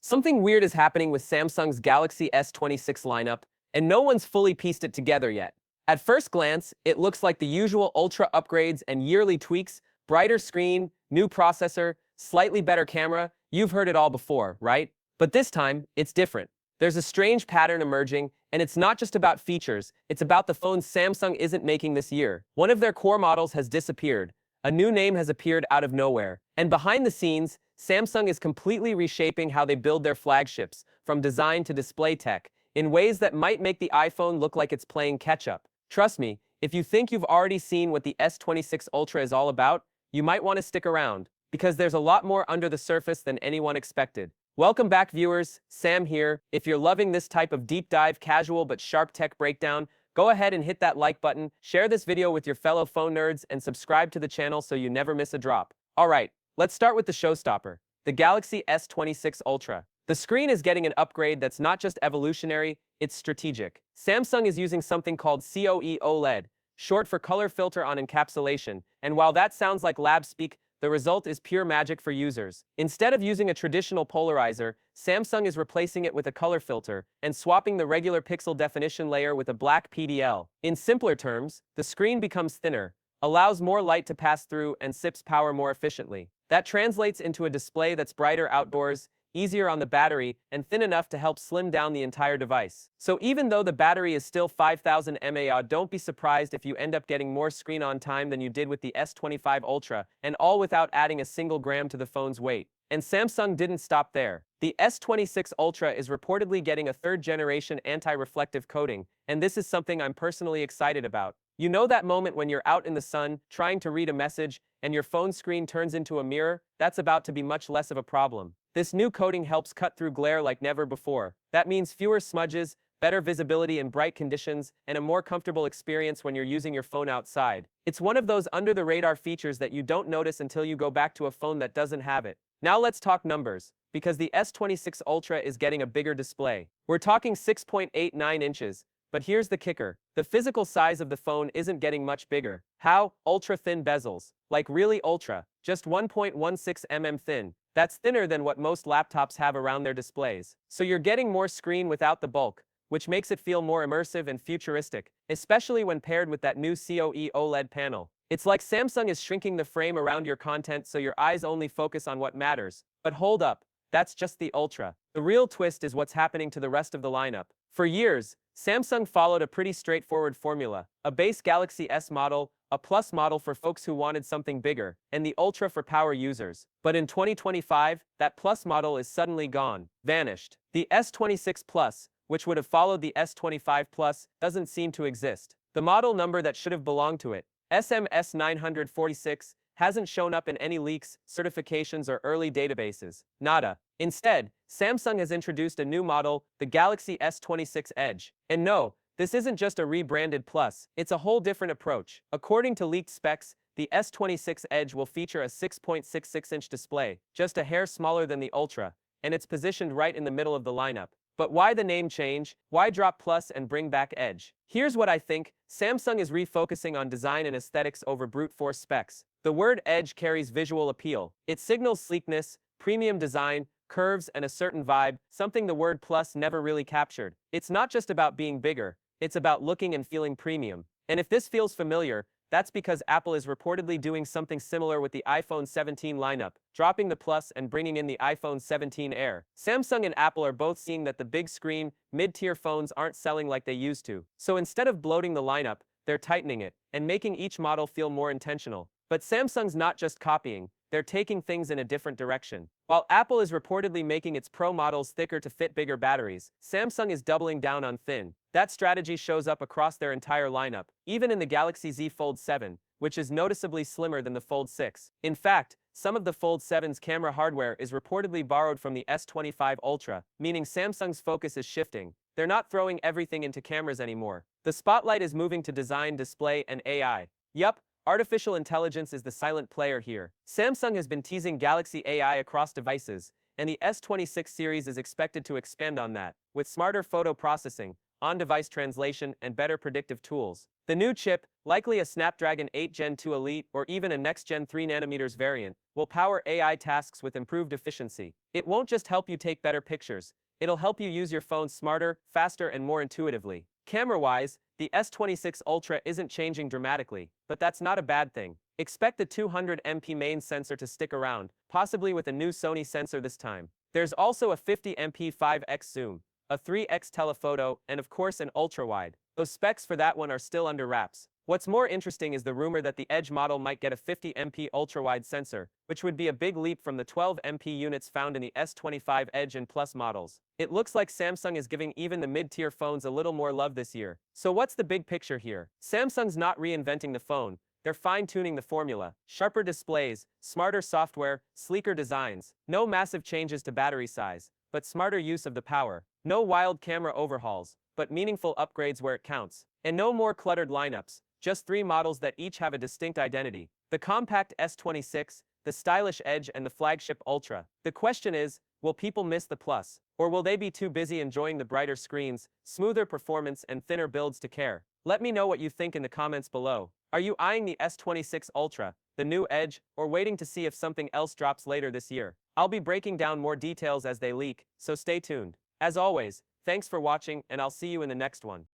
Something weird is happening with Samsung's Galaxy S26 lineup, and no one's fully pieced it together yet. At first glance, it looks like the usual Ultra upgrades and yearly tweaks, brighter screen, new processor, slightly better camera. You've heard it all before, right? But this time, it's different. There's a strange pattern emerging, and it's not just about features, it's about the phones Samsung isn't making this year. One of their core models has disappeared. A new name has appeared out of nowhere. And behind the scenes, Samsung is completely reshaping how they build their flagships, from design to display tech, in ways that might make the iPhone look like it's playing catch-up. Trust me, if you think you've already seen what the S26 Ultra is all about, you might want to stick around, because there's a lot more under the surface than anyone expected. Welcome back, viewers. Sam here. If you're loving this type of deep dive, casual but sharp tech breakdown, go ahead and hit that like button, share this video with your fellow phone nerds, and subscribe to the channel so you never miss a drop. Alright, let's start with the showstopper, the Galaxy S26 Ultra. The screen is getting an upgrade that's not just evolutionary, it's strategic. Samsung is using something called COE OLED, short for color filter on encapsulation, and while that sounds like lab speak, the result is pure magic for users. Instead of using a traditional polarizer, Samsung is replacing it with a color filter and swapping the regular pixel definition layer with a black PDL. In simpler terms, the screen becomes thinner, allows more light to pass through, and sips power more efficiently. That translates into a display that's brighter outdoors, easier on the battery, and thin enough to help slim down the entire device. So even though the battery is still 5000 mAh, don't be surprised if you end up getting more screen on time than you did with the S25 Ultra, and all without adding a single gram to the phone's weight. And Samsung didn't stop there. The S26 Ultra is reportedly getting a third-generation anti-reflective coating, and this is something I'm personally excited about. You know that moment when you're out in the sun, trying to read a message, and your phone screen turns into a mirror? That's about to be much less of a problem. This new coating helps cut through glare like never before. That means fewer smudges, better visibility in bright conditions, and a more comfortable experience when you're using your phone outside. It's one of those under-the-radar features that you don't notice until you go back to a phone that doesn't have it. Now let's talk numbers, because the S26 Ultra is getting a bigger display. We're talking 6.89 inches. But here's the kicker. The physical size of the phone isn't getting much bigger. How? Ultra-thin bezels. Like really ultra. Just 1.16 mm thin. That's thinner than what most laptops have around their displays. So you're getting more screen without the bulk, which makes it feel more immersive and futuristic, especially when paired with that new COE OLED panel. It's like Samsung is shrinking the frame around your content so your eyes only focus on what matters. But hold up. That's just the Ultra. The real twist is what's happening to the rest of the lineup. For years, Samsung followed a pretty straightforward formula: a base Galaxy S model, a Plus model for folks who wanted something bigger, and the Ultra for power users. But in 2025, that Plus model is suddenly gone, vanished. The S26 Plus, which would have followed the S25 Plus, doesn't seem to exist. The model number that should have belonged to it, SMS 946, hasn't shown up in any leaks, certifications, or early databases. Nada. Instead, Samsung has introduced a new model, the Galaxy S26 Edge. And no, this isn't just a rebranded Plus, it's a whole different approach. According to leaked specs, the S26 Edge will feature a 6.66-inch display, just a hair smaller than the Ultra, and it's positioned right in the middle of the lineup. But why the name change? Why drop Plus and bring back Edge? Here's what I think. Samsung is refocusing on design and aesthetics over brute force specs. The word Edge carries visual appeal. It signals sleekness, premium design, curves, and a certain vibe, something the word Plus never really captured. It's not just about being bigger, it's about looking and feeling premium. And if this feels familiar, that's because Apple is reportedly doing something similar with the iPhone 17 lineup, dropping the Plus and bringing in the iPhone 17 Air. Samsung and Apple are both seeing that the big screen, mid-tier phones aren't selling like they used to. So instead of bloating the lineup, they're tightening it and making each model feel more intentional. But Samsung's not just copying, they're taking things in a different direction. While Apple is reportedly making its Pro models thicker to fit bigger batteries, Samsung is doubling down on thin. That strategy shows up across their entire lineup, even in the Galaxy Z Fold 7, which is noticeably slimmer than the Fold 6. In fact, some of the Fold 7's camera hardware is reportedly borrowed from the S25 Ultra, meaning Samsung's focus is shifting. They're not throwing everything into cameras anymore. The spotlight is moving to design, display, and AI. Yup. Artificial intelligence is the silent player here. Samsung has been teasing Galaxy AI across devices, and the S26 series is expected to expand on that, with smarter photo processing, on-device translation, and better predictive tools. The new chip, likely a Snapdragon 8 Gen 2 Elite or even a next-gen 3nm variant, will power AI tasks with improved efficiency. It won't just help you take better pictures, it'll help you use your phone smarter, faster, and more intuitively. Camera-wise, the S26 Ultra isn't changing dramatically, but that's not a bad thing. Expect the 200MP main sensor to stick around, possibly with a new Sony sensor this time. There's also a 50MP 5x zoom, a 3x telephoto, and of course an ultra-wide. Those specs for that one are still under wraps. What's more interesting is the rumor that the Edge model might get a 50MP ultra-wide sensor, which would be a big leap from the 12MP units found in the S25 Edge and Plus models. It looks like Samsung is giving even the mid-tier phones a little more love this year. So what's the big picture here? Samsung's not reinventing the phone, they're fine-tuning the formula. Sharper displays, smarter software, sleeker designs. No massive changes to battery size, but smarter use of the power. No wild camera overhauls, but meaningful upgrades where it counts. And no more cluttered lineups, just 3 models that each have a distinct identity. The compact S26, the stylish Edge, and the flagship Ultra. The question is, will people miss the Plus? Or will they be too busy enjoying the brighter screens, smoother performance, and thinner builds to care? Let me know what you think in the comments below. Are you eyeing the S26 Ultra, the new Edge, or waiting to see if something else drops later this year? I'll be breaking down more details as they leak, so stay tuned. As always, thanks for watching, and I'll see you in the next one.